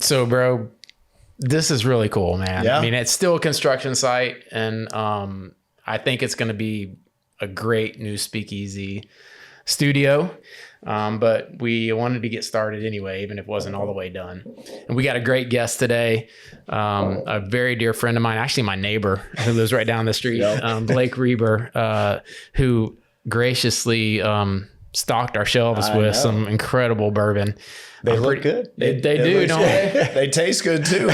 So, bro, this is really cool, man. Yeah. I mean, it's still a construction site, and I think it's going to be a great new speakeasy studio. But we wanted to get started anyway, even if it wasn't all the way done. And we got a great guest today, a very dear friend of mine, actually my neighbor who lives right down the street, Blake Reber, who graciously stocked our shelves with some incredible bourbon. They look good. They do, don't they? They taste good too.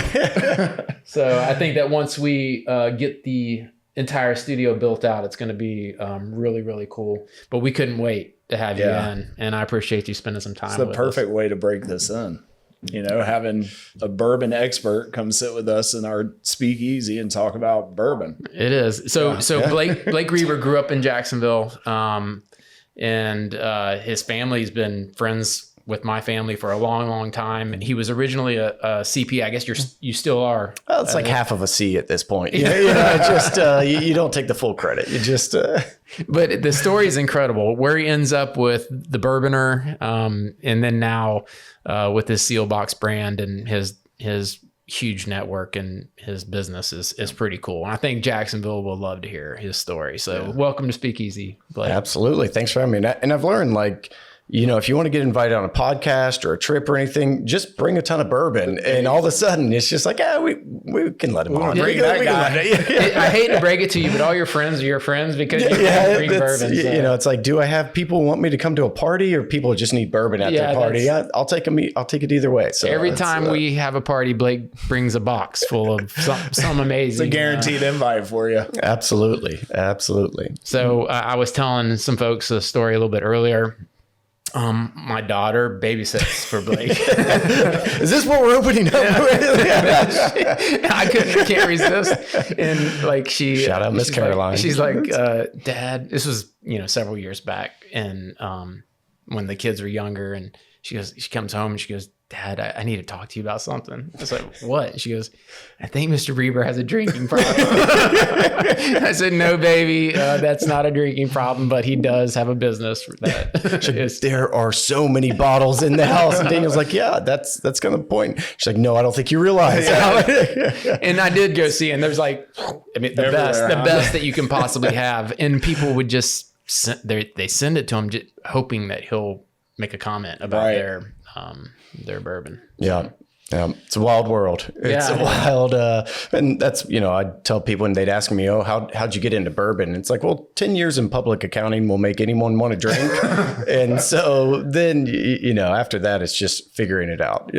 So I think that once we get the entire studio built out, it's going to be really, really cool. But we couldn't wait to have you in, and I appreciate you spending some time. It's the perfect way to break this in. You know, having a bourbon expert come sit with us in our speakeasy and talk about bourbon. It is. So Blake Reber grew up in Jacksonville, and his family's been friends with my family for a long, long time. And he was originally a CP. I guess you still are. Well, it's like half of a C at this point. You don't take the full credit. You just. But the story is incredible. Where he ends up with the Bourboner, and then now with his Seal Box brand and his huge network and his business is pretty cool. And I think Jacksonville will love to hear his story. So welcome to Speakeasy, Blake. Absolutely. Thanks for having me. And I've learned, like, you know, if you want to get invited on a podcast or a trip or anything, just bring a ton of bourbon. And all of a sudden it's just like, we can let him on. Bring that guy. I hate to break it to you, but all your friends are your friends because you bring bourbon. So. You know, it's like, do I have people who want me to come to a party or people just need bourbon at their party? I'll take it either way. So every time we have a party, Blake brings a box full of some amazing. It's a guaranteed invite for you. Absolutely. Absolutely. So I was telling some folks a story a little bit earlier. My daughter babysits for Blake. Is this what we're opening up with? I can't resist. And like shout out Miss Caroline. She's like, Dad, this was, several years back. And, when the kids were younger, and she comes home and she goes, Dad, I need to talk to you about something. I was like, what? And she goes, I think Mr. Reber has a drinking problem. I said, no, baby, that's not a drinking problem, but he does have a business for that. There are so many bottles in the house. And Daniel's like, yeah, that's kind of the point. She's like, no, I don't think you realize. And I did go see, and there's like, the best that you can possibly have. And people would just, they send it to him just hoping that he'll make a comment about their bourbon. Yeah. It's a wild world. It's a wild, and that's, I tell people when they'd ask me, how'd you get into bourbon? And it's like, well, 10 years in public accounting will make anyone want to drink. And so then, after that, it's just figuring it out.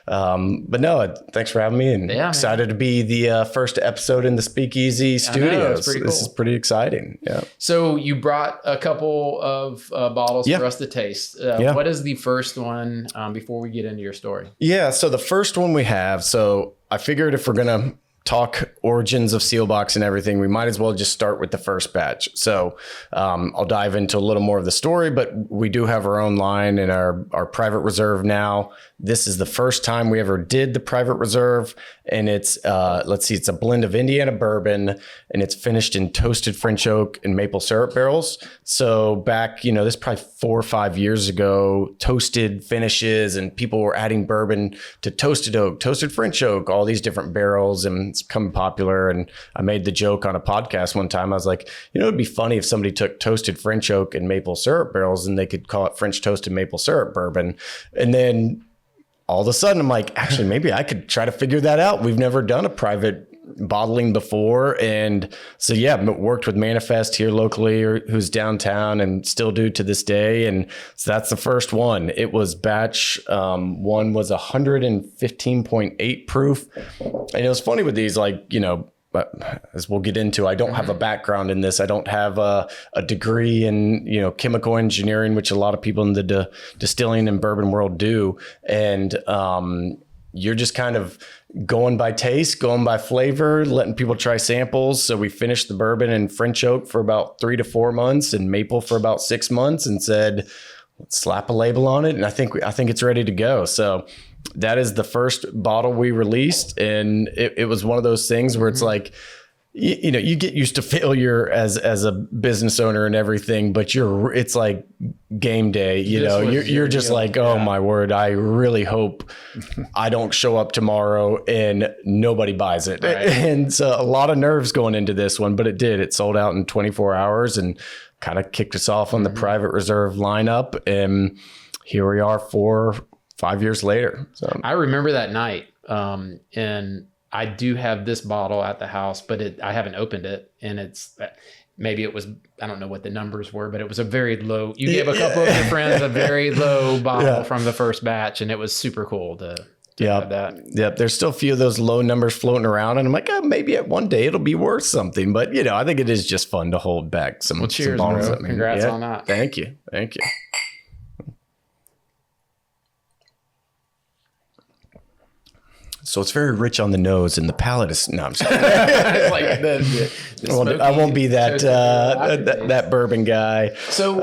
But no, thanks for having me, and excited to be the first episode in the Speakeasy Studios. Pretty cool. This is pretty exciting. Yeah. So you brought a couple of bottles for us to taste. What is the first one before we get into your story? Yeah. So the first one we have, so I figured if we're going to talk origins of Sealbox and everything, we might as well just start with the first batch. So I'll dive into a little more of the story, but we do have our own line in our private reserve now. This is the first time we ever did the private reserve, and it's it's a blend of Indiana bourbon, and it's finished in toasted French oak and maple syrup barrels. So back, this is probably 4 or 5 years ago, toasted finishes, and people were adding bourbon to toasted oak, toasted French oak, all these different barrels, and it's become popular. And I made the joke on a podcast one time. I was like, it'd be funny if somebody took toasted French oak and maple syrup barrels and they could call it French toasted maple syrup bourbon. And then all of a sudden I'm like, actually, maybe I could try to figure that out. We've never done a private bottling before. And so, worked with Manifest here locally, who's downtown, and still do to this day. And so that's the first one. It was batch one was 115.8 proof. And it was funny with these, but as we'll get into, I don't have a background in this. I don't have a degree in, chemical engineering, which a lot of people in the distilling and bourbon world do. And you're just kind of going by taste, going by flavor, letting people try samples. So we finished the bourbon in French oak for about 3 to 4 months and maple for about 6 months, and said, let's slap a label on it. And I think it's ready to go. So that is the first bottle we released. And it was one of those things where it's like, you get used to failure as a business owner and everything, but it's like game day, you're just like, oh my word, I really hope I don't show up tomorrow and nobody buys it. Right. And so a lot of nerves going into this one, but it sold out in 24 hours and kind of kicked us off on the private reserve lineup. And here we are 5 years later. So I remember that night. And I do have this bottle at the house, but I haven't opened it, and maybe it was, I don't know what the numbers were, but it was a very low. You gave a couple of your friends a very low bottle from the first batch, and it was super cool to have that. Yep. There's still a few of those low numbers floating around, and I'm like, maybe at one day it'll be worth something. But I think it is just fun to hold back some. Well, cheers, some bottles. bro. Congrats on that. Thank you. So it's very rich on the nose, and the palate is. No, I'm sorry. It's like I won't be that bourbon guy. So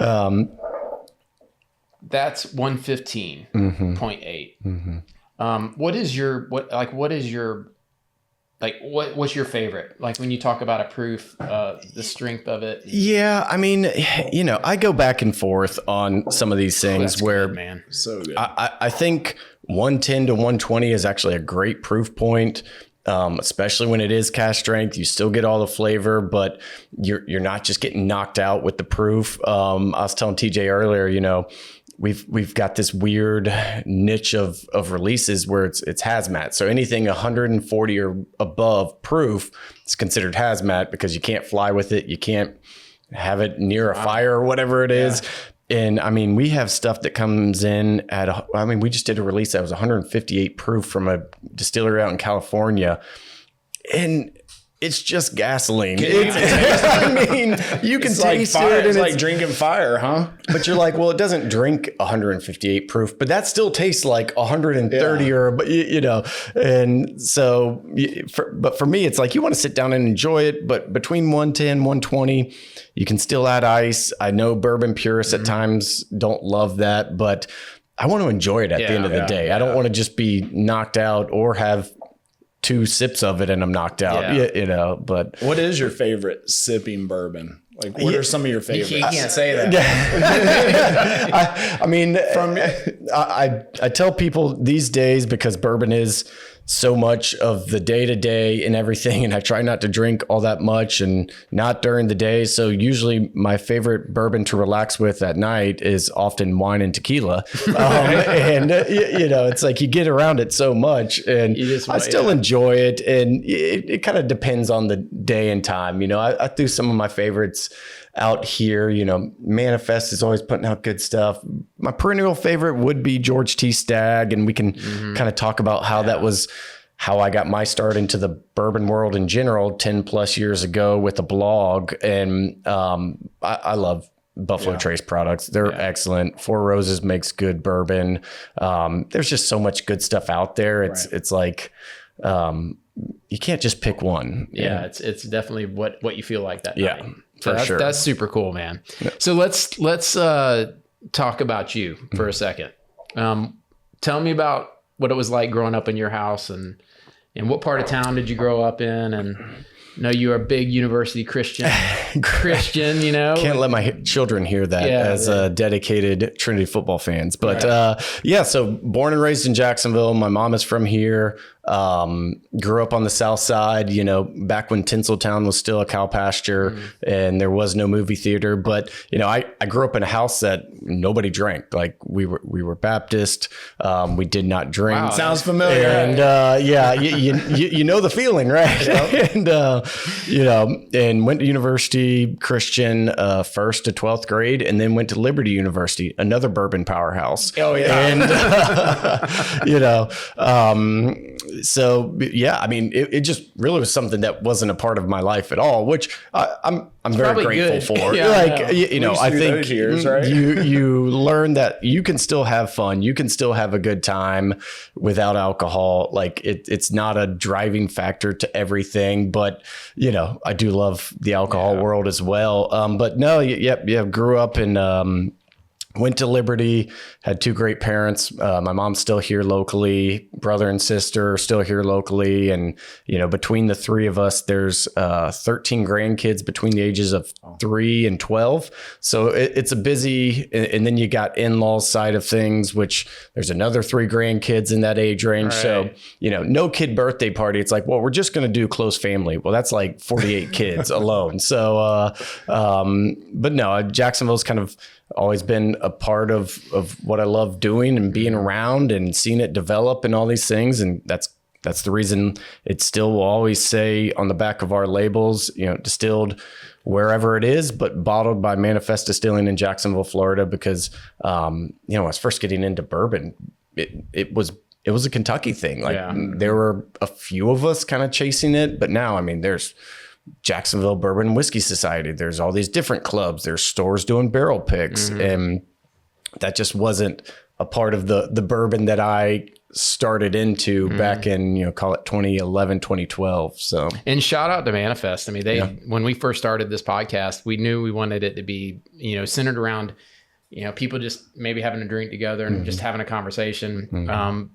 that's 115.8. What's your favorite? Like when you talk about a proof, the strength of it. Yeah, I mean, I go back and forth on some of these things where, good, man, so good. I think 110 to 120 is actually a great proof point. Especially when it is cask strength, you still get all the flavor, but you're not just getting knocked out with the proof. I was telling TJ earlier, we've got this weird niche of releases where it's hazmat. So anything 140 or above proof is considered hazmat because you can't fly with it. You can't have it near a fire or whatever it is. And I mean, we have stuff that comes in we just did a release that was 158 proof from a distillery out in California. And it's just gasoline. I mean, you can taste it. It's like drinking fire, huh? But you're like, well, it doesn't drink 158 proof, but that still tastes like 130 And so, but for me, it's like you want to sit down and enjoy it. But between 110, 120, you can still add ice. I know bourbon purists at times don't love that, but I want to enjoy it at the end of the day. Yeah. I don't want to just be knocked out or have 2 sips of it and I'm knocked out, but what is your favorite sipping bourbon? Like, what are some of your favorites? You can't say that. I tell people these days, because bourbon is so much of the day to day and everything, and I try not to drink all that much and not during the day. So usually my favorite bourbon to relax with at night is often wine and tequila. It's like you get around it so much, and I still enjoy it. And it kind of depends on the day and time. I threw some of my favorites out here. Manifest is always putting out good stuff. My perennial favorite would be George T. Stagg, and we can kind of talk about how that was how I got my start into the bourbon world in general 10 plus years ago with a blog. And I love Buffalo Trace products. They're excellent. Four Roses makes good bourbon. There's just so much good stuff out there. It's like you can't just pick one. Yeah, it's definitely what you feel like that night. For sure. That's super cool, man. Yeah. So let's talk about you for a second. Tell me about what it was like growing up in your house, and what part of town did you grow up in? And I know you're a big university Christian, Can't let my children hear that as dedicated Trinity football fans. But so born and raised in Jacksonville. My mom is from here. Grew up on the south side, back when Tinseltown was still a cow pasture and there was no movie theater. But, I grew up in a house that nobody drank. Like we were Baptist. We did not drink. Wow, sounds familiar. And, you know the feeling, right? Yep. And went to university Christian, 1st to 12th grade, and then went to Liberty University, another bourbon powerhouse. Oh yeah. And, it just really was something that wasn't a part of my life at all, which I'm very grateful for. I think those years, right? you learn that you can still have fun. You can still have a good time without alcohol. Like it's not a driving factor to everything, but I do love the alcohol world as well. But no, grew up in Went to Liberty, had two great parents. My mom's still here locally, brother and sister still here locally. And, between the three of us, there's 13 grandkids between the ages of 3 and 12. So it's a busy, and then you got in-laws side of things, which there's another 3 grandkids in that age range. Right. So, no kid birthday party. It's like, well, we're just going to do close family. Well, that's like 48 kids alone. So, but no, Jacksonville's kind of always been a part of what I love doing and being around and seeing it develop and all these things. And that's the reason it still will always say on the back of our labels, distilled wherever it is, but bottled by Manifest Distilling in Jacksonville, Florida, because, when I was first getting into bourbon, it was a Kentucky thing. Like there were a few of us kind of chasing it, but now, there's Jacksonville Bourbon and Whiskey Society. There's all these different clubs. There's stores doing barrel picks. And that just wasn't a part of the bourbon that I started into back in, call it 2011, 2012. So, and shout out to Manifest. When we first started this podcast, we knew we wanted it to be, centered around, people just maybe having a drink together and just having a conversation.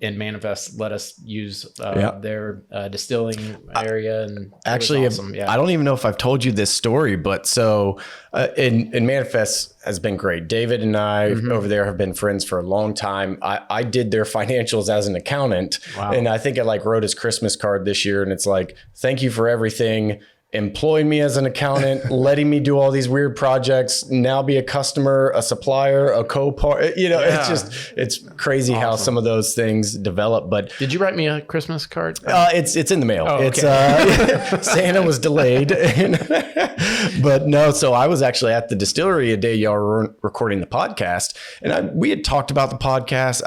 And Manifest let us use their distilling area. And actually, awesome. I don't even know if I've told you this story, but so and Manifest has been great. David and I over there have been friends for a long time. I did their financials as an accountant. Wow. And I think I wrote his Christmas card this year. And it's like, thank you for everything. Employing me as an accountant, letting me do all these weird projects, now be a customer, a supplier, a co-part, it's crazy how some of those things develop. But did you write me a Christmas card? It's in the mail. Oh, okay. It's Santa was delayed, but no. So I was actually at the distillery a day y'all were recording the podcast, and we had talked about the podcast.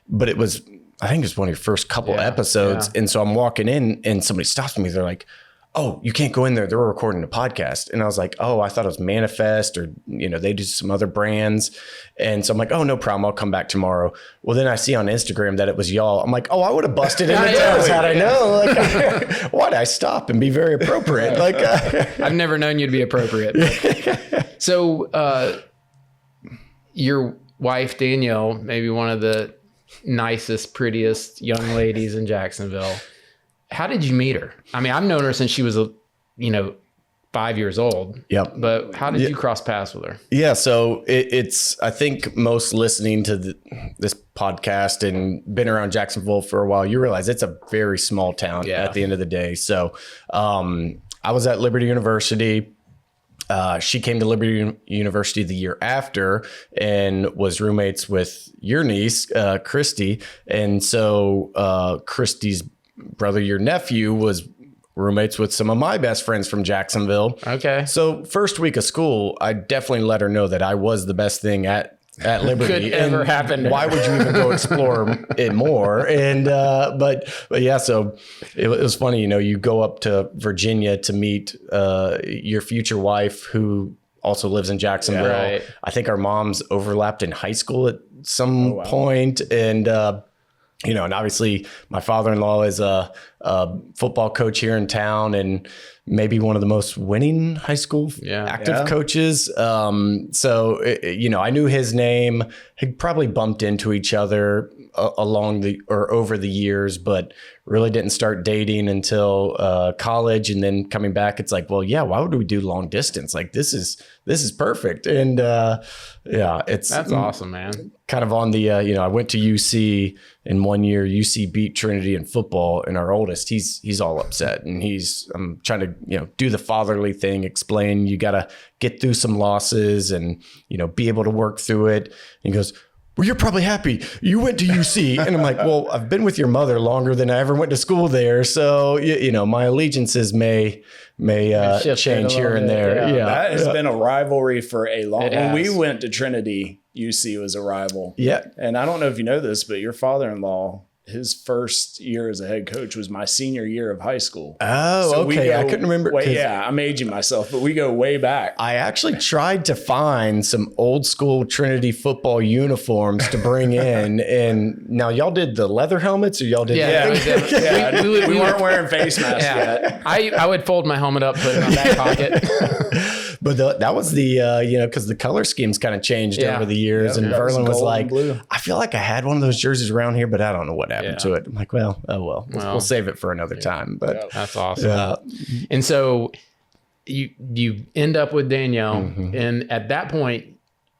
But it was, I think it was one of your first couple episodes, and so I'm walking in, and somebody stops me. They're like, "Oh, you can't go in there. They're recording a podcast." And I was like, "Oh, I thought it was Manifest or, they do some other brands." And so I'm like, "Oh, no problem. I'll come back tomorrow." Well, then I see on Instagram that it was y'all. I'm like, "Oh, I would have busted in the toes had I known." Why'd I stop and be very appropriate? I've never known you to be appropriate. So, your wife, Danielle, maybe one of the nicest, prettiest young ladies in Jacksonville. How did you meet her? I've known her since she was, 5 years old. Yep. But how did you cross paths with her? Yeah. So it's, I think most listening to this podcast and been around Jacksonville for a while, you realize it's a very small town at the end of the day. So I was at Liberty University. She came to Liberty University the year after and was roommates with your niece, Christy. And so Christy's brother, your nephew, was roommates with some of my best friends from Jacksonville. Okay. So first week of school, I definitely let her know that I was the best thing at Liberty. Could ever happen. Why would you even go explore it more? And but yeah, so it was funny. You go up to Virginia to meet your future wife, who also lives in Jacksonville. Yeah, right. I think our moms overlapped in high school at some point, and and obviously my father-in-law is a football coach here in town and maybe one of the most winning high school active coaches. So, I knew his name. Had probably bumped into each other over the years, but really didn't start dating until college. And then coming back, it's like, well, yeah, why would we do long distance? Like this is perfect. And that's awesome, man. Kind of on the, I went to UC in 1 year. UC beat Trinity in football, and our oldest, he's all upset, and I'm trying to, do the fatherly thing, explain you got to get through some losses and, be able to work through it. And he goes, "Well, you're probably happy you went to UC." And I'm like, "Well, I've been with your mother longer than I ever went to school there. So, my allegiances may change here and there." Yeah. That has been a rivalry for a long time. When we went to Trinity, UC was a rival. Yeah. And I don't know if you know this, but your father-in-law, his first year as a head coach was my senior year of high school. Oh, so okay. I couldn't remember. I'm aging myself, but we go way back. I actually tried to find some old school Trinity football uniforms to bring in. And now y'all did the leather helmets, or y'all did? We weren't wearing face masks yet. I would fold my helmet up, put it in my back pocket. But that was the, because the color schemes kind of changed over the years. And that was Verlin was gold like, and blue. I feel like I had one of those jerseys around here, but I don't know what happened to it. I'm like, well, we'll save it for another time. But that's awesome. And so you end up with Danielle. And at that point,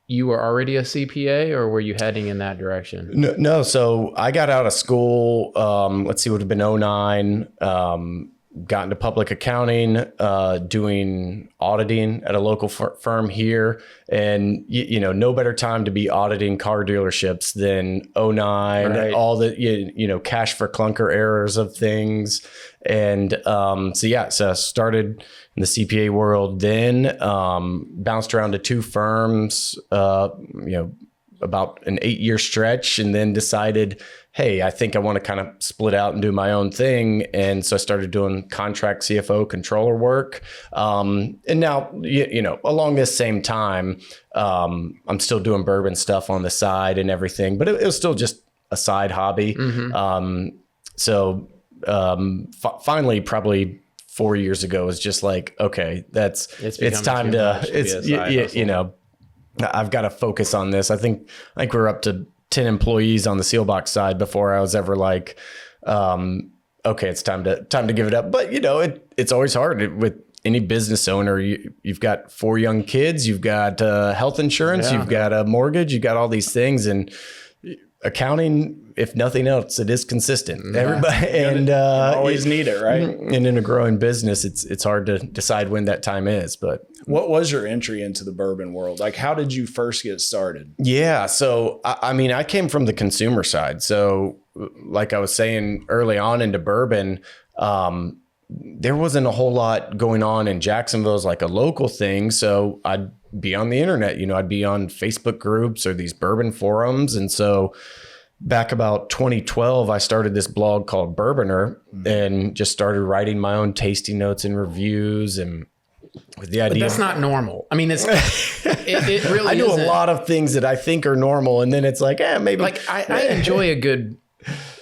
you were already a CPA, or were you heading in that direction? No. So I got out of school, let's see, it would have been 2009. Got into public accounting, doing auditing at a local firm here. And, no better time to be auditing car dealerships than 2009, Right. all the, cash for clunker errors of things. And so I started in the CPA world, then bounced around to two firms, about an 8-year stretch, and then decided, hey, I think I want to kind of split out and do my own thing. And so I started doing contract CFO controller work. And now, along this same time, I'm still doing bourbon stuff on the side and everything, but it was still just a side hobby. Finally, probably 4 years ago, was just like, okay, it's time to, I've got to focus on this. I think we're up to 10 employees on the Sealbox side before I was ever like, okay, it's time to give it up. But it's always hard with any business owner. You've got 4 young kids, you've got health insurance, you've got a mortgage, you've got all these things, and accounting, if nothing else, it is consistent. Everybody and always need it, right? And in a growing business, it's hard to decide when that time is. But what was your entry into the bourbon world? Like, how did you first get started? Yeah, so I came from the consumer side. So, like I was saying early on into bourbon, there wasn't a whole lot going on in Jacksonville as like a local thing. So I'd be on the internet, I'd be on Facebook groups or these bourbon forums. And so back about 2012, I started this blog called Bourboner and just started writing my own tasting notes and reviews, and with the idea. But that's not normal. I mean, it really I do isn't. a lot of things that I think are normal, and then it's like, maybe. Like I enjoy a good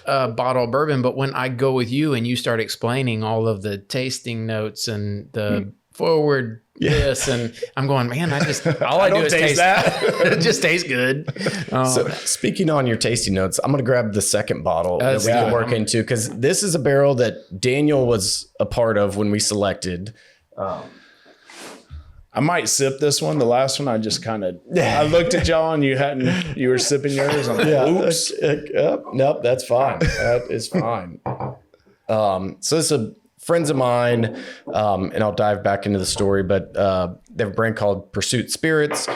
bottle of bourbon, but when I go with you and you start explaining all of the tasting notes and the forward this, and I'm going, man, all I do is taste that. It just tastes good. So speaking on your tasting notes, I'm going to grab the second bottle that we can work into, because this is a barrel that Daniel was a part of when we selected. I might sip this one. The last one, I just kind of, I looked at y'all and you were sipping yours. I'm like, oops. Nope, that's fine. That is fine. So this is friends of mine, and I'll dive back into the story, but they have a brand called Pursuit Spirits.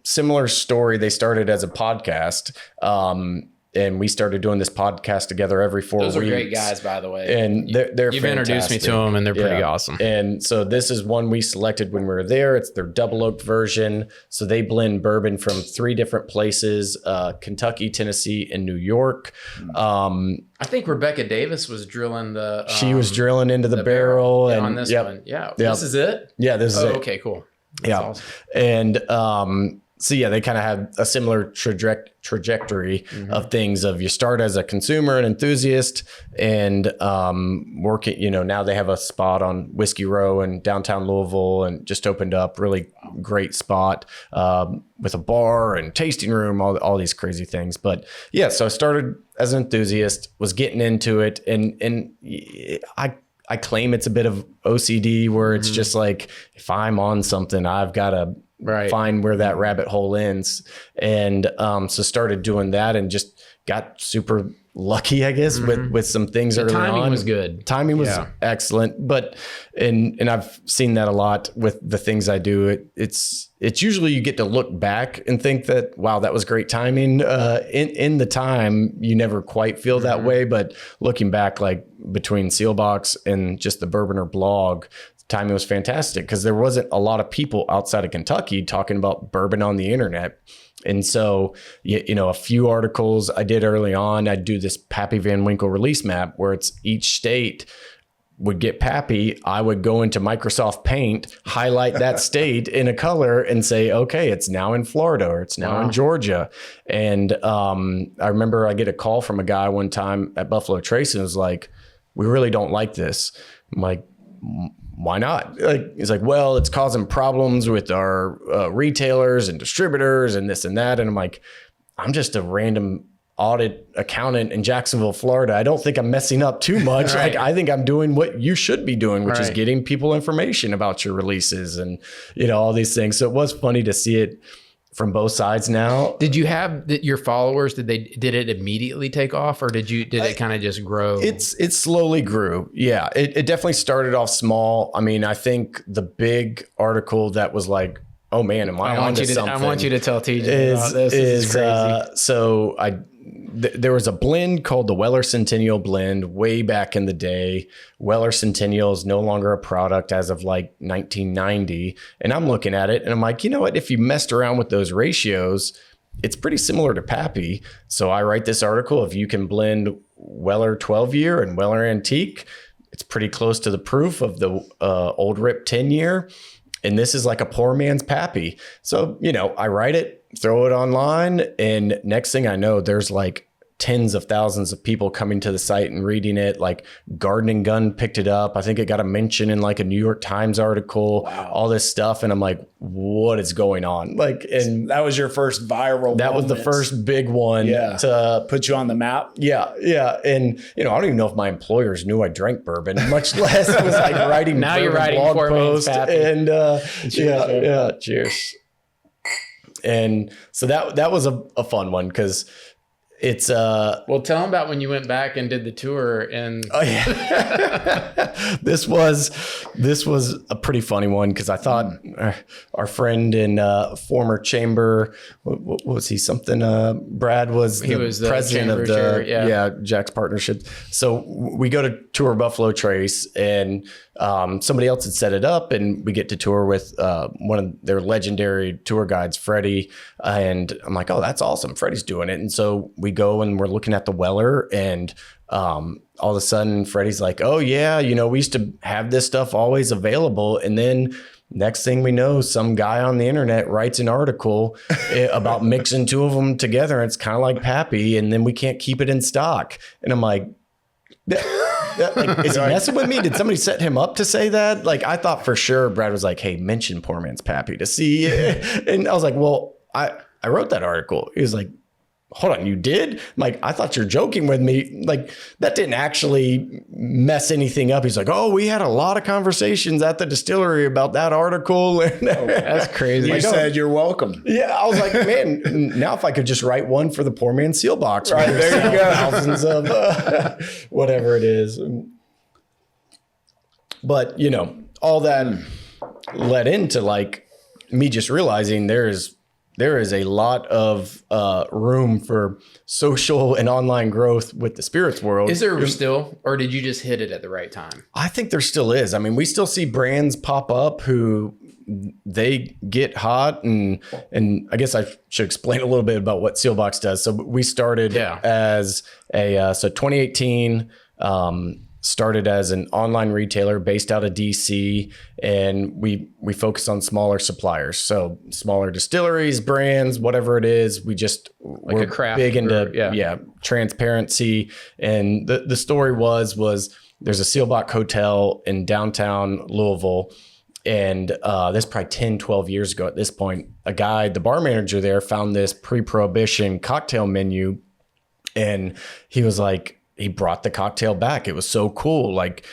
Similar story. They started as a podcast. And we started doing this podcast together every 4 weeks. Those are great guys, by the way. And they're You've introduced me to them, and they're pretty awesome. And so this is one we selected when we were there. It's their double oaked version. So they blend bourbon from 3 different places: Kentucky, Tennessee, and New York. I think Rebecca Davis was drilling the. She was drilling into the barrel and on this one. Yeah, this is it. Yeah, this is it. Okay, cool. That's awesome. And so they kind of have a similar trajectory of things. Of you start as a consumer and enthusiast, and working. Now they have a spot on Whiskey Row in downtown Louisville, and just opened up. Really great spot with a bar and tasting room, all these crazy things. But so I started as an enthusiast, was getting into it, and I claim it's a bit of OCD, where it's just like, if I'm on something, I've got to find where that rabbit hole ends. And so started doing that, and just got super lucky, I guess, with some things early on. Timing was good. Timing was excellent. But and I've seen that a lot with the things I do. It's usually you get to look back and think that, wow, that was great timing. In the time, you never quite feel that way. But looking back, like between Sealbox and just the Bourboner blog, timing was fantastic, because there wasn't a lot of people outside of Kentucky talking about bourbon on the internet. And so, a few articles I did early on, I'd do this Pappy Van Winkle release map, where it's each state would get Pappy. I would go into Microsoft Paint, highlight that state in a color, and say, okay, it's now in Florida, or it's now in Georgia. And I remember I get a call from a guy one time at Buffalo Trace, and was like, we really don't like this. I'm like, why not? Like, he's like, well, it's causing problems with our retailers and distributors and this and that. And I'm like, I'm just a random audit accountant in Jacksonville, Florida. I don't think I'm messing up too much. Right. Like, I think I'm doing what you should be doing, which is Right. getting people information about your releases and, all these things. So it was funny to see it from both sides now. Did you have your followers? Did it immediately take off, or did it kind of just grow? It slowly grew. Yeah, it definitely started off small. I mean, I think the big article that was like, oh man, am I onto something? I want you to tell TJ about this. This is crazy. So there was a blend called the Weller Centennial blend way back in the day. Weller Centennial is no longer a product as of like 1990. And I'm looking at it and I'm like, you know what? If you messed around with those ratios, it's pretty similar to Pappy. So I write this article. If you can blend Weller 12 year and Weller Antique, it's pretty close to the proof of the Old Rip 10 year. And this is like a poor man's Pappy. So, I write it, throw it online, and next thing I know, there's like tens of thousands of people coming to the site and reading it. Like Garden & Gun picked it up. I think it got a mention in like a New York Times article, all this stuff. And I'm like, what is going on? Like, and That was your first viral that was the moment. first big one to Put you on the map. Yeah. And, I don't even know if my employers knew I drank bourbon, much less was like writing Now you're bourbon writing blog poor man's posts. Pappy. And Cheers, cheers. And so that was a fun one because it's well, tell them about when you went back and did the tour and oh yeah. This was a pretty funny one because I thought our friend in former chamber, what was he? Something Brad was He was the president of chamber the chair, Jack's partnership. So we go to tour Buffalo Trace and somebody else had set it up and we get to tour with one of their legendary tour guides, Freddie. And I'm like, oh, that's awesome. Freddie's doing it. And so we go and we're looking at the Weller and all of a sudden Freddie's like, oh yeah, we used to have this stuff always available. And then next thing we know, some guy on the internet writes an article about mixing two of them together. It's kind of like Pappy. And then we can't keep it in stock. And I'm like, like, is he messing with me? Did somebody set him up to say that? Like, I thought for sure Brad was like, hey, mention poor man's Pappy to see. And I was like, well, I wrote that article. He was like, hold on, you did? I'm like, I thought you're joking with me. Like, that didn't actually mess anything up. He's like, oh, we had a lot of conversations at the distillery about that article. that's crazy. You said you're welcome. Yeah, I was like, man, now if I could just write one for the poor man seal box. Right, there you go. Thousands of whatever it is. But, all that led into like me just realizing there is a lot of room for social and online growth with the spirits world. Is there still, or did you just hit it at the right time? I think there still is. I mean, we still see brands pop up who they get hot and I guess I should explain a little bit about what Sealbox does. So we started as so 2018, started as an online retailer based out of DC, and we focus on smaller suppliers. So smaller distilleries, brands, whatever it is. We're a craft big into brewer, transparency. And the story was there's a Sealbox hotel in downtown Louisville. And this probably 10, 12 years ago at this point, the bar manager there found this pre-prohibition cocktail menu. And he was like, he brought the cocktail back. It was so cool. Like,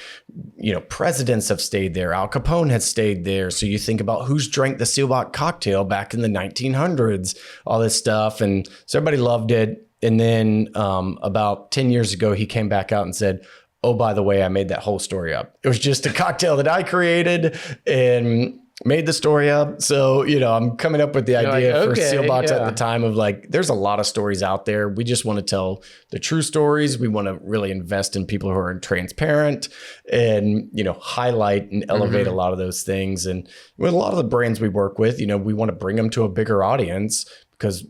presidents have stayed there. Al Capone has stayed there. So you think about who's drank the Sealbox cocktail back in the 1900s, all this stuff. And so everybody loved it. And then about 10 years ago, he came back out and said, oh, by the way, I made that whole story up. It was just a cocktail that I created and made the story up. So, I'm coming up with the idea for Sealbox at the time of like, there's a lot of stories out there. We just want to tell the true stories. We want to really invest in people who are transparent and, highlight and elevate a lot of those things. And with a lot of the brands we work with, we want to bring them to a bigger audience because,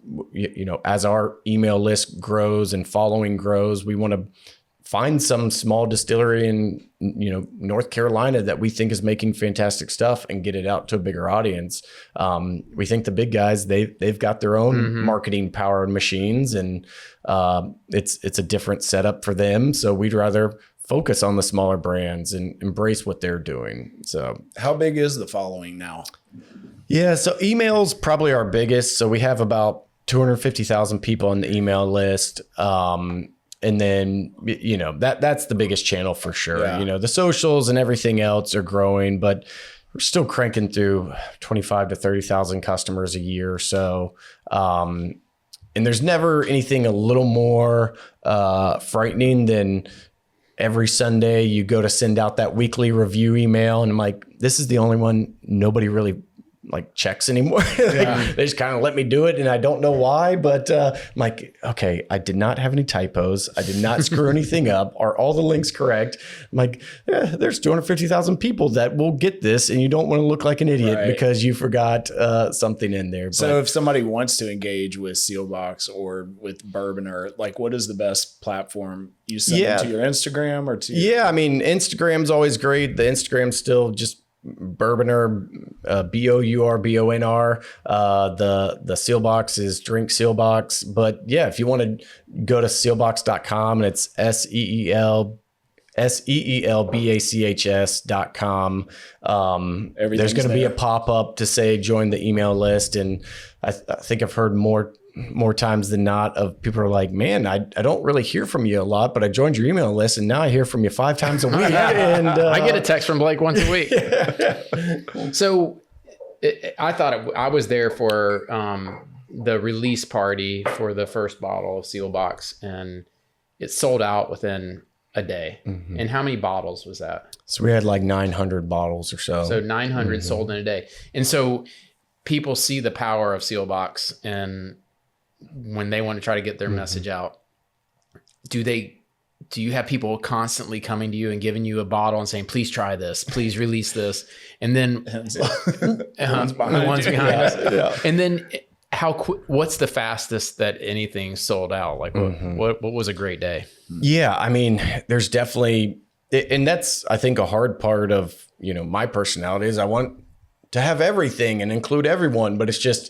as our email list grows and following grows, we want to find some small distillery in, North Carolina that we think is making fantastic stuff and get it out to a bigger audience. We think the big guys, they've got their own marketing power and machines, and it's a different setup for them. So we'd rather focus on the smaller brands and embrace what they're doing. So how big is the following now? yeah, so email's probably our biggest. So we have about 250,000 people on the email list. And then, that's the biggest channel for sure. Yeah. The socials and everything else are growing, but we're still cranking through 25 to 30,000 customers a year or so. And there's never anything a little more frightening than every Sunday you go to send out that weekly review email. And I'm like, this is the only one nobody really checks anymore. They just kind of let me do it. And I don't know why, but I'm like, okay, I did not have any typos. I did not screw anything up. Are all the links correct? I'm like, there's 250,000 people that will get this. And you don't want to look like an idiot because you forgot something in there. So if somebody wants to engage with Sealbox or with Bourbon, or what is the best platform? You send them to your Instagram or to I mean, Instagram's always great. The Instagram's still just Bourboner, BOURBONR. The Sealbox is Drink Sealbox. But yeah, if you want to go to sealbox.com, and it's SEELBACHS.com. There's going to be a pop-up to say join the email list. And I think I've heard more times than not of people are like, man, I don't really hear from you a lot, but I joined your email list and now I hear from you 5 times a week. And I get a text from Blake once a week. So I was there for the release party for the first bottle of Sealbox, and it sold out within a day. Mm-hmm. And how many bottles was that? So we had 900 bottles or so. So 900 sold in a day. And so people see the power of Sealbox, and when they want to try to get their message out, do you have people constantly coming to you and giving you a bottle and saying, please try this, please release this? And then the ones behind us. Yeah. And then what's the fastest that anything sold out? What was a great day? Yeah. I mean, there's definitely, and that's, I think, a hard part of, my personality is I want to have everything and include everyone, but it's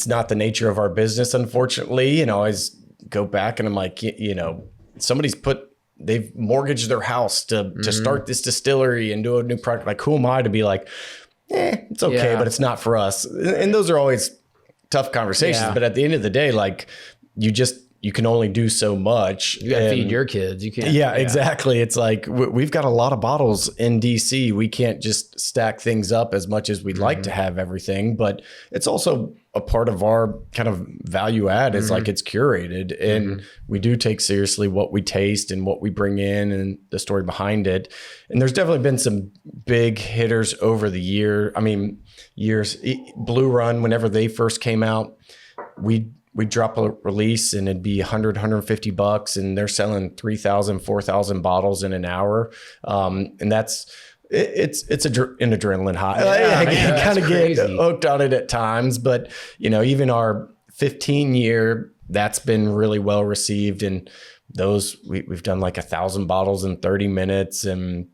not the nature of our business, unfortunately. I always go back and I'm like, they've mortgaged their house to start this distillery and do a new product. Who am I to be like, it's okay, but it's not for us. And those are always tough conversations. Yeah. But at the end of the day, you can only do so much. You got to feed your kids. You can't. Yeah, exactly. It's we've got a lot of bottles in DC. We can't just stack things up as much as we'd like to have everything, but it's also a part of our kind of value add is it's curated, and we do take seriously what we taste and what we bring in and the story behind it. And there's definitely been some big hitters over the years. Blue Run, whenever they first came out, we drop a release and it'd be $100-$150, and they're selling 3,000, 4,000 bottles in an hour. And it's an adrenaline high. I kind of get hooked on it at times, but even our 15-year, that's been really well received. And those we've done 1,000 bottles in 30 minutes. And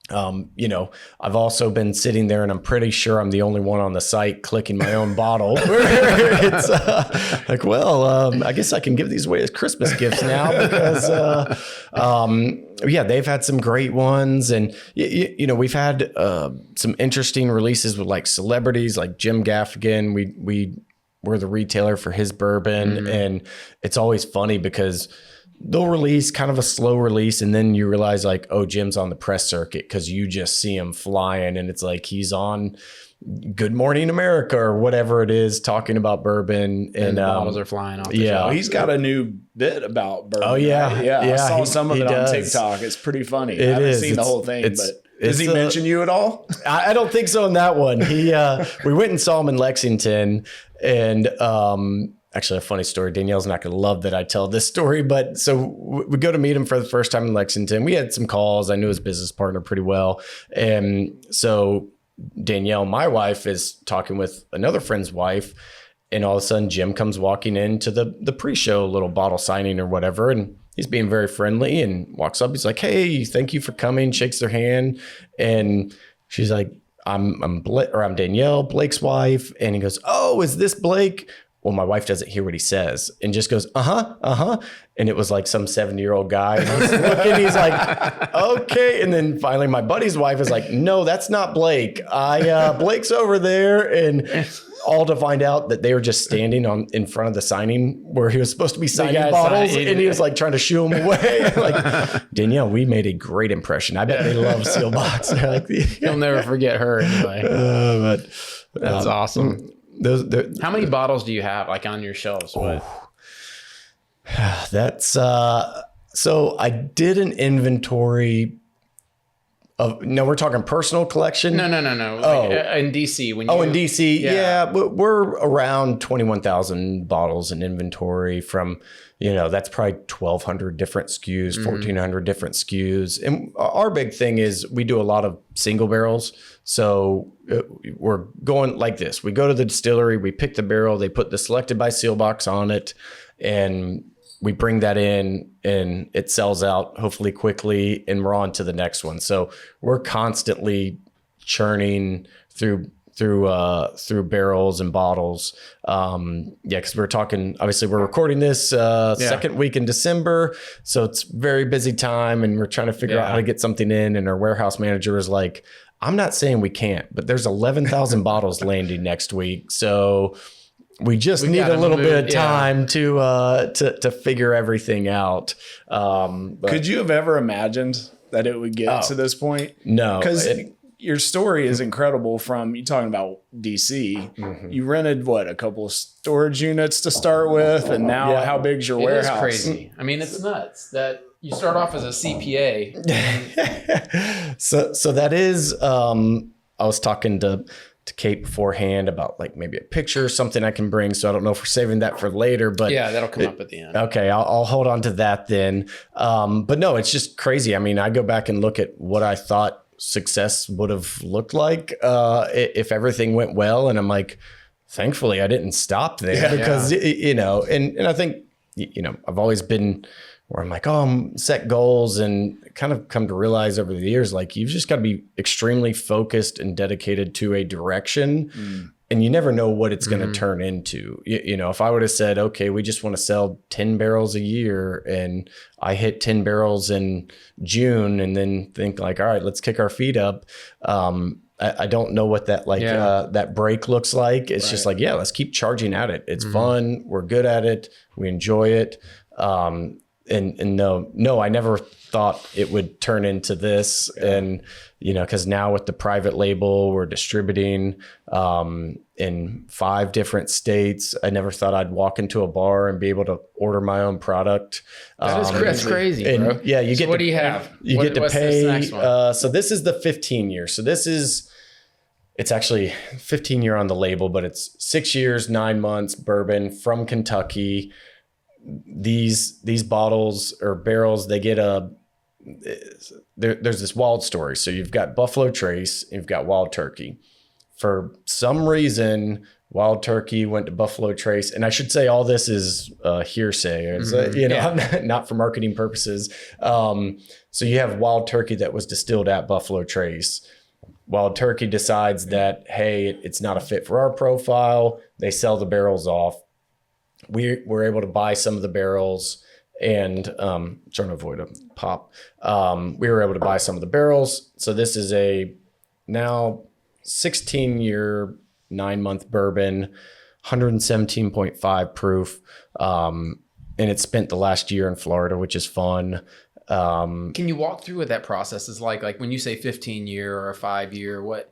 I've also been sitting there, and I'm pretty sure I'm the only one on the site clicking my own bottle. It's I guess I can give these away as Christmas gifts now because, they've had some great ones. And, we've had some interesting releases with celebrities like Jim Gaffigan. We're the retailer for his bourbon. And it's always funny because they'll release kind of a slow release, and then you realize Jim's on the press circuit because you just see him flying, and it's he's on Good Morning America or whatever it is talking about bourbon, and bottles are flying off. He's got a new bit about bourbon. Oh yeah, right? I saw some of it on TikTok. It's pretty funny. I haven't seen the whole thing, but does he mention you at all? I don't think so in that one. We went and saw him in Lexington, and actually, a funny story. Danielle's not going to love that I tell this story, but so we go to meet him for the first time in Lexington. We had some calls. I knew his business partner pretty well. And so Danielle, my wife, is talking with another friend's wife, and all of a sudden Jim comes walking into the pre-show little bottle signing or whatever. And he's being very friendly and walks up. He's like, hey, thank you for coming, shakes their hand. And she's like, I'm Danielle, Blake's wife. And he goes, oh, is this Blake? well, my wife doesn't hear what he says and just goes, and it was like some 70-year-old guy. And he's looking, he's like, okay. And then finally my buddy's wife is like, no, that's not Blake. Blake's over there. And all to find out that they were just standing in front of the signing where he was supposed to be signing bottles, and he was like trying to shoo them away. Like, Danielle, we made a great impression. I bet they love Seal Box. Like, You'll never forget her anyway. That's awesome. How many bottles do you have like on your shelves? That's so I did an inventory of, no, we're talking personal collection. No. Like, in DC, when you, in DC, yeah, we're around 21,000 bottles in inventory from, that's probably 1,200 different SKUs, 1,400 different SKUs. And our big thing is we do a lot of single barrels. So we're going like this. We go to the distillery, we pick the barrel, they put the selected by Seal Box on it, and we bring that in and it sells out hopefully quickly, and we're on to the next one. So we're constantly churning through barrels and bottles. Because we're talking, obviously we're recording this second week in December. So it's very busy time, and we're trying to figure out how to get something in. And our warehouse manager is like, I'm not saying we can't, but there's 11,000 bottles landing next week. So we just need a little bit of time to figure everything out. Could you have ever imagined that it would get to this point? No. Because your story is incredible. From you talking about DC, you rented a couple of storage units to start with, and now how big's your warehouse? It is crazy. I mean, it's nuts that you start off as a CPA. So that is, I was talking to Kate beforehand about like maybe a picture or something I can bring. So I don't know if we're saving that for later, but yeah, that'll come up at the end. Okay. I'll hold on to that then. But no, it's just crazy. I mean, I go back and look at what I thought success would have looked like if everything went well. And I'm like, thankfully I didn't stop there because, and I think, I've always been where I'm like, set goals, and kind of come to realize over the years, like you've just got to be extremely focused and dedicated to a direction, and you never know what it's going to turn into. If I would have said, okay, we just want to sell 10 barrels a year, and I hit 10 barrels in June, and then think like, all right, let's kick our feet up. I don't know what that that break looks like. It's just like, let's keep charging at it. It's fun. We're good at it. We enjoy it. And no, I never thought it would turn into this. And, because now with the private label, we're distributing in 5 different states. I never thought I'd walk into a bar and be able to order my own product. That's crazy, bro. Yeah, you get. What do you have? You get to pay. This next one? So this is the 15 year. So it's actually 15 year on the label, but it's 6 years, 9 months bourbon from Kentucky. These bottles or barrels, they get there's this wild story. So you've got Buffalo Trace, you've got Wild Turkey. For some reason, Wild Turkey went to Buffalo Trace, and I should say all this is hearsay. It's, not for marketing purposes. So you have Wild Turkey that was distilled at Buffalo Trace. Wild Turkey decides that, hey, it's not a fit for our profile. They sell the barrels off. We were able to buy some of the barrels, and trying to avoid a pop. We were able to buy some of the barrels. So this is a now 16-year, 9-month bourbon, 117.5 proof. And it spent the last year in Florida, which is fun. Can you walk through what that process is like? Like when you say 15-year or a 5-year, what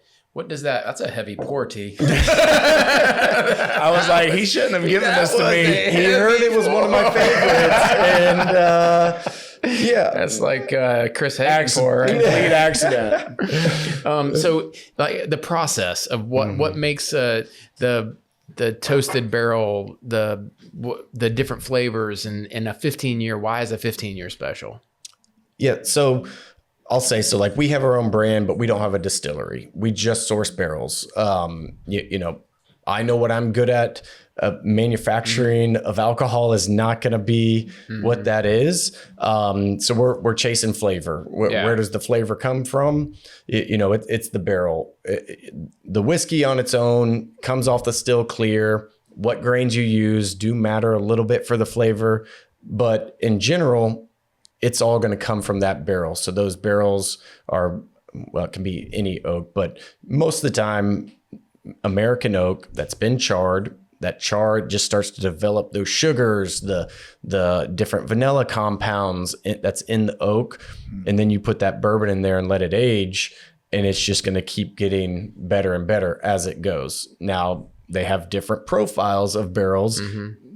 does that? That's a heavy pour, T. I was like, he shouldn't have given this to me. He heard it was one of my favorites, and that's like Chris Hagen pour. Complete accident. So like the process of what makes the toasted barrel, the different flavors, and a 15-year. Why is a 15-year special? Yeah, so I'll say so. Like we have our own brand, but we don't have a distillery. We just source barrels. I know what I'm good at. Manufacturing of alcohol is not going to be what that is. So we're chasing flavor. Where does the flavor come from? It's the barrel. The whiskey on its own comes off the still clear. what grains you use do matter a little bit for the flavor, but in general, it's all going to come from that barrel. So those barrels are, well, it can be any oak, but most of the time, American oak that's been charred. That char just starts to develop those sugars, the different vanilla compounds that's in the oak. And then you put that bourbon in there and let it age, and it's just going to keep getting better and better as it goes. Now, they have different profiles of barrels.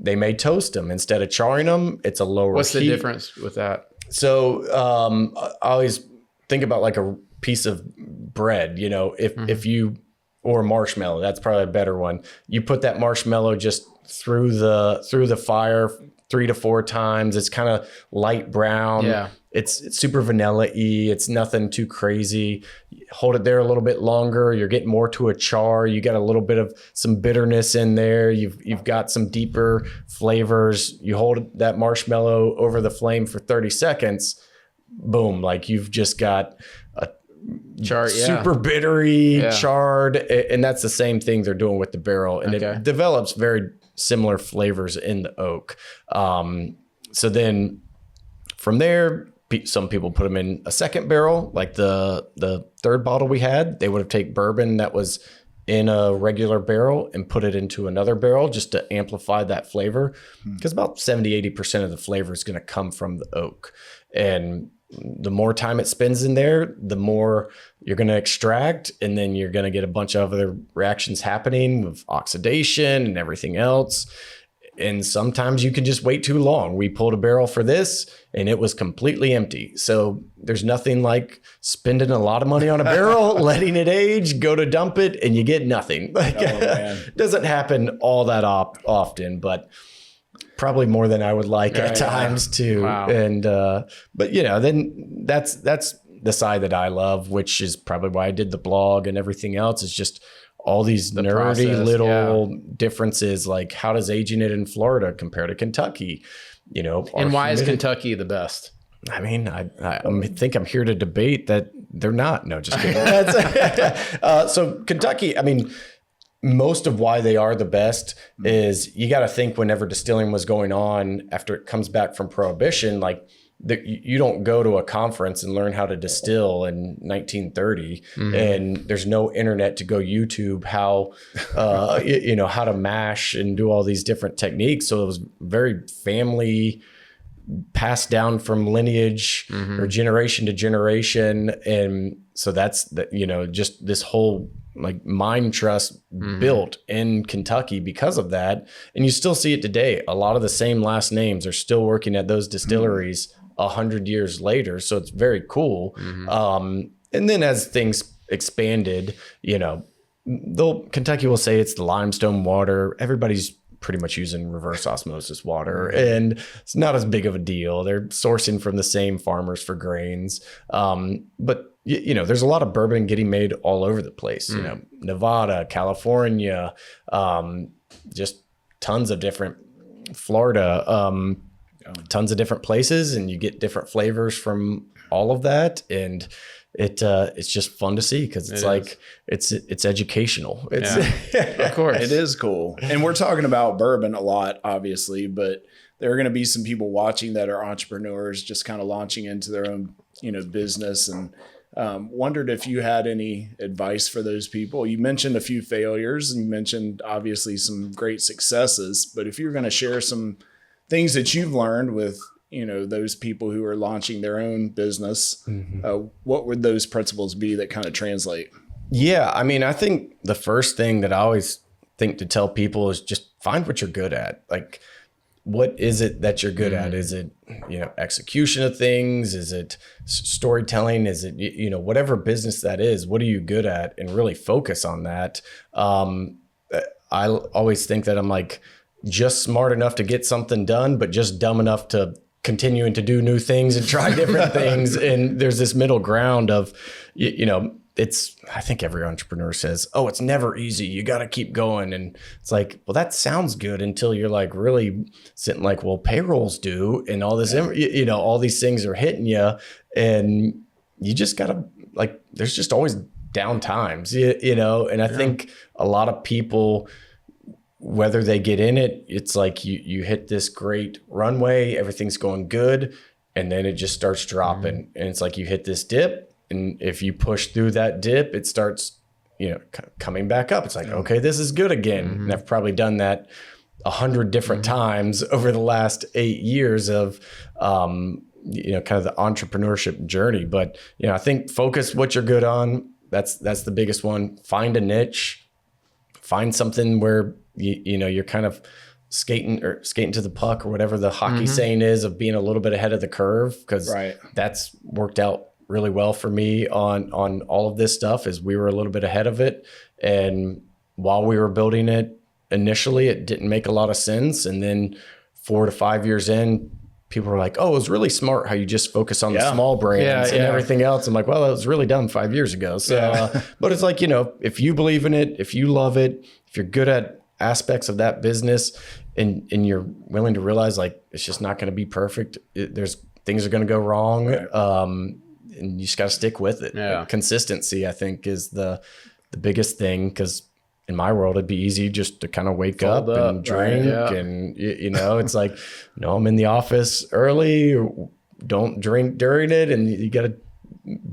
They may toast them. Instead of charring them, it's a lower What's heat. the difference with that? So I always think about like a piece of bread, you know, if you, or marshmallow, that's probably a better one. You put that marshmallow just through the fire 3 to 4 times. It's kind of light brown. Yeah. It's super vanilla-y. It's nothing too crazy. Hold it there a little bit longer. You're getting more to a char. You got a little bit of some bitterness in there. You've got some deeper flavors. You hold that marshmallow over the flame for 30 seconds. Boom. Like you've just got a super bittery, charred. And that's the same thing they're doing with the barrel. And it develops very similar flavors in the oak. So then from there, some people put them in a second barrel, like the third bottle we had. They would have taken bourbon that was in a regular barrel and put it into another barrel just to amplify that flavor. Because about 70-80% of the flavor is going to come from the oak. And the more time it spends in there, the more you're going to extract, and then you're going to get a bunch of other reactions happening with oxidation and everything else. And sometimes you can just wait too long. We pulled a barrel for this and it was completely empty. So there's nothing like spending a lot of money on a barrel, letting it age, go to dump it, and you get nothing. Like, it doesn't happen all that often, but probably more than I would like at times too. Wow. And, but you know, then that's the side that I love, which is probably why I did the blog and everything else, is just all these nerdy process, little differences. Like, how does aging it in Florida compare to Kentucky? You know, and why is Kentucky the best? I mean, I think I'm here to debate that they're not. No, just kidding. So Kentucky, I mean, most of why they are the best is you got to think whenever distilling was going on after it comes back from Prohibition, like you don't go to a conference and learn how to distill in 1930 and there's no internet to go YouTube how, how to mash and do all these different techniques. So it was very family passed down from lineage or generation to generation. And so that's just this whole like mind trust built in Kentucky because of that. And you still see it today. A lot of the same last names are still working at those distilleries 100 years later. So it's very cool. And then as things expanded, Kentucky will say it's the limestone water. Everybody's pretty much using reverse osmosis water, and it's not as big of a deal. They're sourcing from the same farmers for grains. But there's a lot of bourbon getting made all over the place, Nevada, California, just tons of different, Florida, tons of different places, and you get different flavors from all of that. And it's just fun to see because it's educational. Of course, it is cool. And we're talking about bourbon a lot, obviously, but there are going to be some people watching that are entrepreneurs, just kind of launching into their own, business, and wondered if you had any advice for those people. You mentioned a few failures, and you mentioned obviously some great successes, but if you're going to share some things that you've learned with those people who are launching their own business, what would those principles be that kind of translate? Yeah. I mean, I think the first thing that I always think to tell people is just find what you're good at. Like, what is it that you're good at? Is it, execution of things? Is it storytelling? Is it, whatever business that is, what are you good at? And really focus on that. I always think that I'm like just smart enough to get something done, but just dumb enough to continuing to do new things and try different things. And there's this middle ground of, I think every entrepreneur says, oh, it's never easy. You got to keep going. And it's like, well, that sounds good until you're like really sitting like, well, payrolls do. And all this, all these things are hitting you. And you just got to like, there's just always down times, and I think a lot of people whether they get in it, it's like you hit this great runway, everything's going good, and then it just starts dropping. And it's like you hit this dip, and if you push through that dip, it starts, coming back up. It's like, okay, this is good again. And I've probably done that 100 different times over the last 8 years of, kind of the entrepreneurship journey. But, I think focus what you're good on. That's the biggest one. Find a niche, find something where you're kind of skating to the puck, or whatever the hockey saying is, of being a little bit ahead of the curve. Cause that's worked out really well for me on all of this stuff, is we were a little bit ahead of it. And while we were building it initially, it didn't make a lot of sense. And then 4 to 5 years in, people were like, oh, it was really smart how you just focus on the small brands and everything else. I'm like, well, that was really done 5 years ago. So, but it's like, if you believe in it, if you love it, if you're good at aspects of that business, and you're willing to realize like, it's just not going to be perfect. There's things are going to go wrong. And you just got to stick with it. Like, consistency, I think, is the biggest thing. Cause in my world, it'd be easy just to kind of wake up and drink. And it's like, I'm in the office early, or don't drink during it. And you got to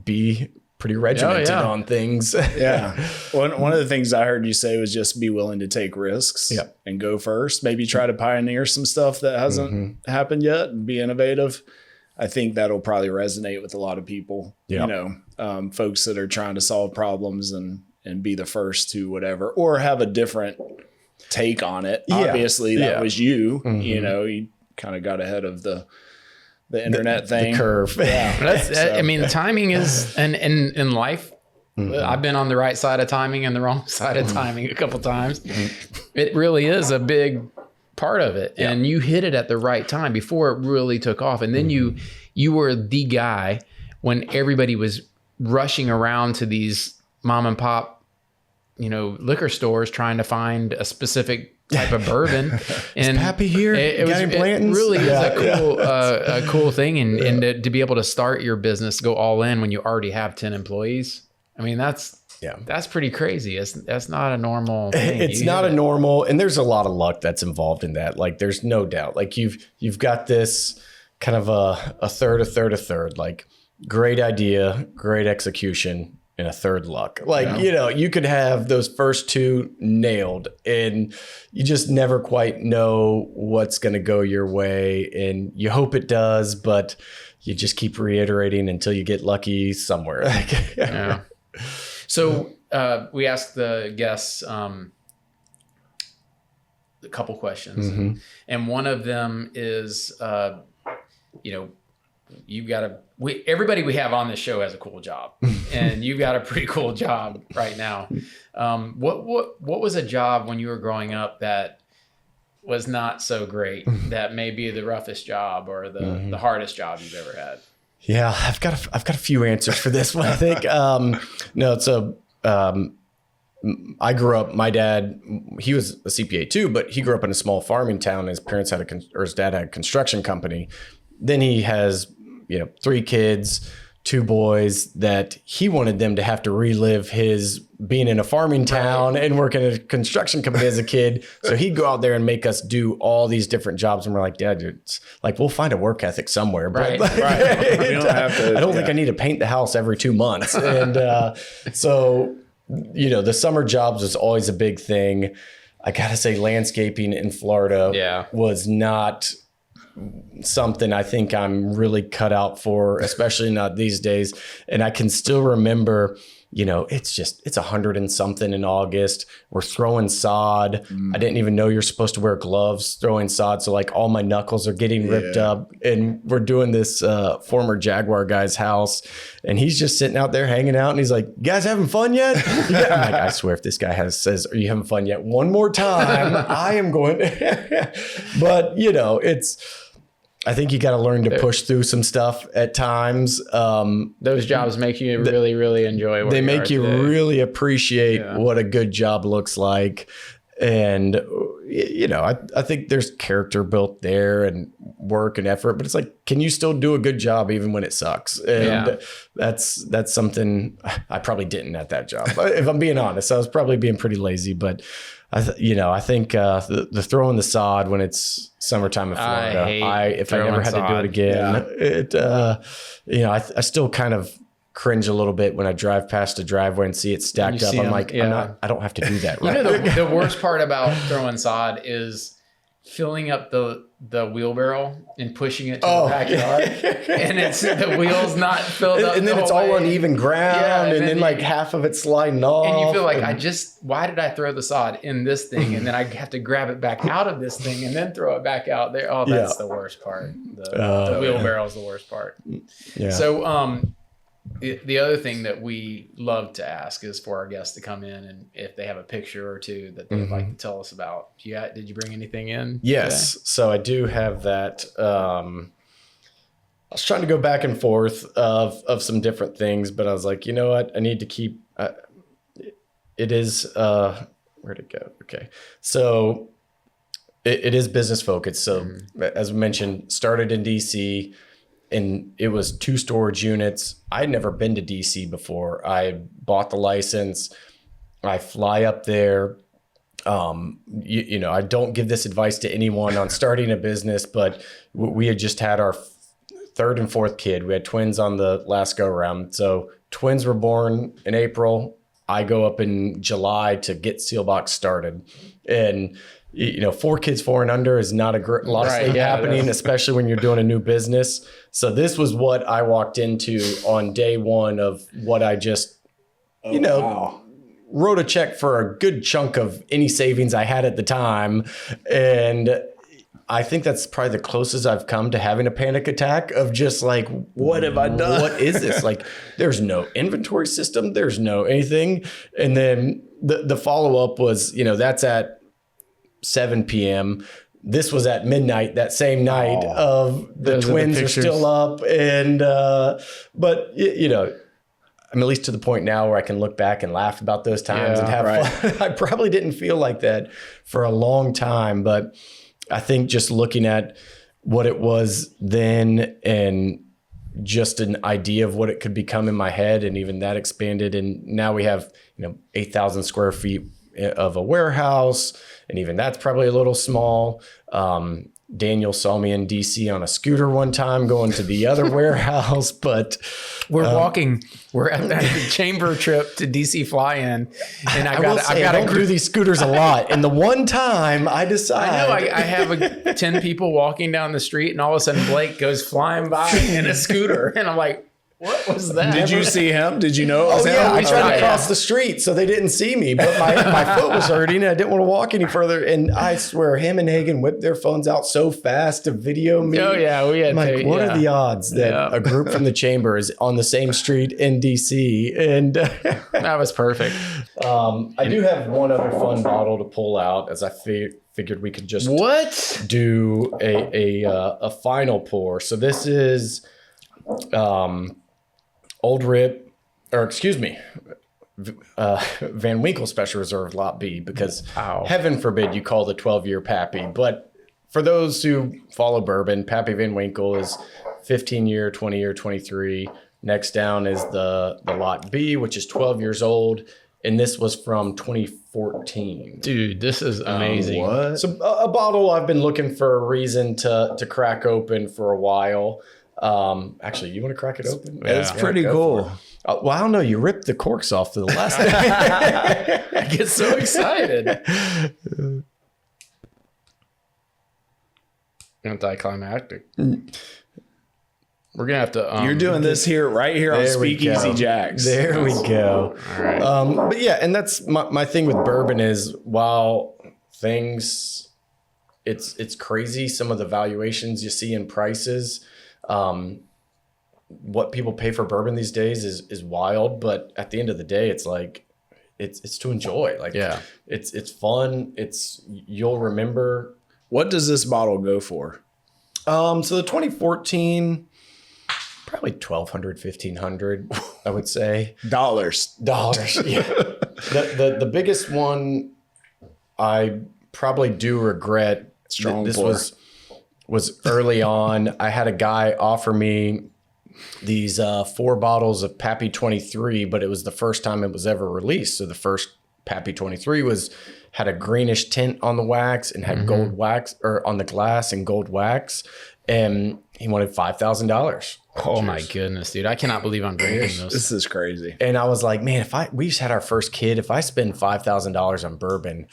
be pretty regimented on things. One of the things I heard you say was just be willing to take risks and go first. Maybe try to pioneer some stuff that hasn't happened yet and be innovative. I think that'll probably resonate with a lot of people, folks that are trying to solve problems and be the first to whatever, or have a different take on it. Obviously that was you, you kind of got ahead of the internet thing. The curve. I mean, timing is, and in life, I've been on the right side of timing and the wrong side of timing a couple times. It really is a big part of it. And you hit it at the right time before it really took off. And then you were the guy when everybody was rushing around to these mom and pop, liquor stores trying to find a specific type of bourbon. And Pappy here? It really is a cool thing. And to be able to start your business, go all in when you already have 10 employees. I mean, that's pretty crazy. That's not a normal thing. It's not a normal, and there's a lot of luck that's involved in that. Like, there's no doubt. Like, you've got this kind of a third, like great idea, great execution, and a third luck. Like, you could have those first two nailed, and you just never quite know what's going to go your way. And you hope it does, but you just keep reiterating until you get lucky somewhere. So we asked the guests a couple questions, and one of them is, you've got everybody we have on this show has a cool job, and you've got a pretty cool job right now. What was a job when you were growing up that was not so great, that may be the roughest job or the hardest job you've ever had? Yeah, I've got a few answers for this one, I think. I grew up, my dad, he was a CPA too, but he grew up in a small farming town. His parents his dad had a construction company. Then he has, 3 kids, 2 boys, that he wanted them to have to relive his being in a farming town and working at a construction company as a kid. So he'd go out there and make us do all these different jobs. And we're like, Dad, it's like, we'll find a work ethic somewhere. But We don't have to, I don't think I need to paint the house every 2 months. And so, the summer jobs was always a big thing. I got to say, landscaping in Florida was not something I think I'm really cut out for, especially not these days. And I can still remember, it's 100 and something in August. We're throwing sod. I didn't even know you're supposed to wear gloves throwing sod. So like all my knuckles are getting ripped up, and we're doing this former Jaguar guy's house, and he's just sitting out there hanging out, and he's like, "You guys having fun yet?" I'm like, I swear if this guy says, "Are you having fun yet?" one more time, I am going to, but I think you got to learn to push through some stuff at times. Those jobs make you really, really enjoy. They make you really appreciate what a good job looks like. And, you know, I think there's character built there and work and effort, but it's like, can you still do a good job even when it sucks? And that's something I probably didn't at that job. If I'm being honest, I was probably being pretty lazy, but I think the throwing the sod when it's summertime in Florida, if I never had to do it again, I still kind of cringe a little bit when I drive past a driveway and see it stacked up. I'm like, I don't have to do that. Right? You know, the worst part about throwing sod is filling up the wheelbarrow and pushing it to the backyard, and it's the wheel's not filled up, and then it's all uneven ground, and then like half of it's sliding off, and you feel like why did I throw the sod in this thing, and then I have to grab it back out of this thing and then throw it back out there. Oh, that's the worst part. The wheelbarrow is the worst part. Yeah. So the other thing that we love to ask is for our guests to come in, and if they have a picture or two that they'd like to tell us about. Did you bring anything in? Yes. Today? So I do have that. I was trying to go back and forth of some different things, but I was like, you know what? I need to keep, it is, where'd it go? Okay. So it is business focused. So as we mentioned, started in DC. And it was 2 storage units. I'd never been to DC before. I bought the license. I fly up there. You know, I don't give this advice to anyone on starting a business, but we had just had our 3rd and 4th kid. We had twins on the last go around. So twins were born in April. I go up in July to get Sealbox started. And you know, 4 kids 4 and under is not a lot of sleep happening, especially when you're doing a new business. So this was what I walked into on day 1 of what I just, wrote a check for a good chunk of any savings I had at the time. And I think that's probably the closest I've come to having a panic attack of just like, what have I done? What is this? Like, there's no inventory system. There's no anything. And then the follow-up was, that's at 7 p.m. This was at midnight that same night of the twins are still up. And, but I'm at least to the point now where I can look back and laugh about those times and have fun. I probably didn't feel like that for a long time, but I think just looking at what it was then and just an idea of what it could become in my head, and even that expanded. And now we have, 8,000 square feet of a warehouse, and even that's probably a little small. Daniel saw me in DC on a scooter one time going to the other warehouse, but we're at the chamber trip to DC fly-in, and I don't do these scooters a lot. And the one time I decided, I have 10 people walking down the street, and all of a sudden Blake goes flying by in a scooter, and I'm like, what was that? Did you see him? Did you know? I tried to cross the street so they didn't see me, but my foot was hurting and I didn't want to walk any further. And I swear, him and Hagen whipped their phones out so fast to video me. Oh yeah, we had. I'm like, what are the odds that a group from the chamber is on the same street in DC? And that was perfect. I do have one other fun bottle to pull out, as I figured we could just do a final pour. So this is. Old Rip, Van Winkle Special Reserve Lot B, because heaven forbid you call the 12-year Pappy. But for those who follow bourbon, Pappy Van Winkle is 15-year, 20-year, 23. Next down is the Lot B, which is 12 years old. And this was from 2014. Dude, this is amazing. So a bottle I've been looking for a reason to crack open for a while. Actually, you want to crack it open? It's pretty cool. Well, I don't know. You ripped the corks off to the last time. I get so excited. Anticlimactic. We're gonna have to. You're doing this right here on Speakeasy Jacks. There we go. All right. But yeah, and that's my thing with bourbon is while things, it's crazy. Some of the valuations you see in prices. What people pay for bourbon these days is wild, but at the end of the day, it's like, it's to enjoy. Like, it's fun. You'll remember. What does this bottle go for? So the 2014, probably $1,200, $1,500, I would say. Dollars. Yeah. The biggest one I probably do regret. Strong this pour. was early on. I had a guy offer me these 4 bottles of Pappy 23, but it was the first time it was ever released. So the first Pappy 23 had a greenish tint on the wax and had gold wax, or on the glass and gold wax. And he wanted $5,000. Oh my goodness, dude. I cannot believe I'm drinking this. This is crazy. And I was like, man, we just had our first kid. If I spend $5,000 on bourbon,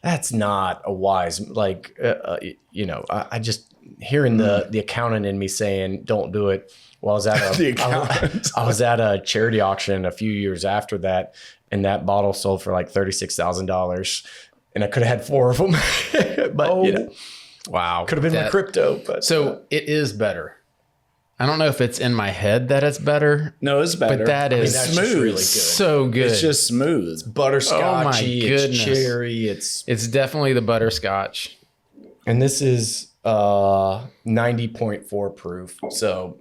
that's not a wise, like, I just hearing the accountant in me saying, don't do it. Well, I was at a charity auction a few years after that, and that bottle sold for like $36,000, and I could have had 4 of them. But wow, could have been my crypto. But so it is better. I don't know if it's in my head that it's better. No, it's better. But that is that's smooth. just really good. So good. It's just smooth. Butterscotchy, Oh my it's cherry, it's definitely the butterscotch. and this is 90.4 proof. So,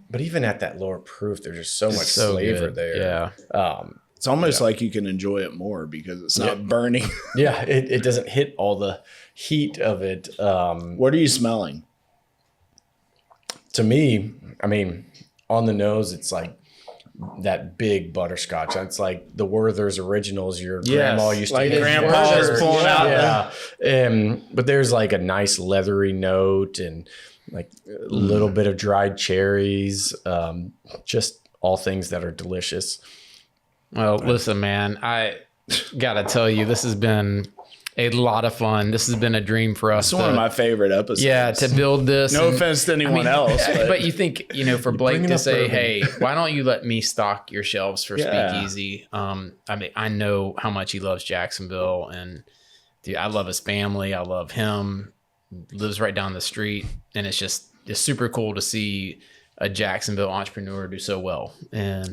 but even at that lower proof, there's just so much flavor good. there. Yeah. It's almost like you can enjoy it more because it's not burning. Yeah, it doesn't hit all the heat of it. What are you smelling? To me, I mean, on the nose, it's like that big butterscotch. It's like the Werther's Originals your grandma used to like get. grandpa was pulling out. Yeah. But there's like a nice leathery note and like a little bit of dried cherries. Just all things that are delicious. Well, listen, man, I gotta tell you, this has been a lot of fun. This has been a dream for us. It's one of my favorite episodes. Yeah, to build this. No offense to anyone else. But you think, for Blake to say, bourbon. hey, why don't you let me stock your shelves for Yeah. Speakeasy? I know how much he loves Jacksonville, and dude, I love his family. I love him. Lives right down the street, and it's super cool to see a Jacksonville entrepreneur do so well. And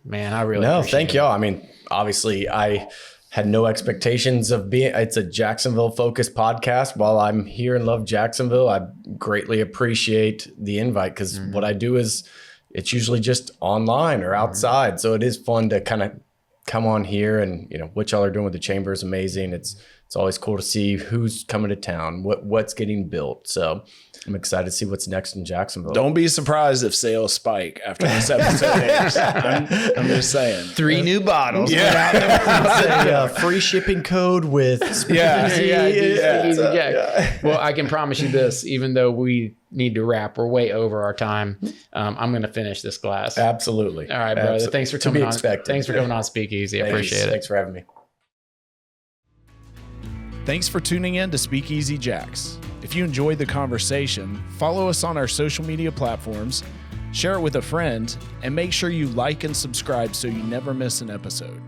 man, I really appreciate Thank it. y'all. I mean, obviously, I had no expectations of it's a Jacksonville focused podcast. While I'm here and love Jacksonville, I greatly appreciate the invite because what I do is it's usually just online or outside. So it is fun to kind of come on here, and what y'all are doing with the chamber is amazing. It's always cool to see who's coming to town, what's getting built. So I'm excited to see what's next in Jacksonville. Don't be surprised if sales spike after this episode airs. I'm just saying. 3 new bottles. Yeah. Free shipping code with Speakeasy. Yeah. Well, I can promise you this, even though we need to wrap, we're way over our time. I'm going to finish this glass. Absolutely. All right, brother. Thanks for coming on. Expected. Thanks for coming on Speakeasy. I appreciate it. Thanks for having me. Thanks for tuning in to Speakeasy Jacks. If you enjoyed the conversation, follow us on our social media platforms, share it with a friend, and make sure you like and subscribe so you never miss an episode.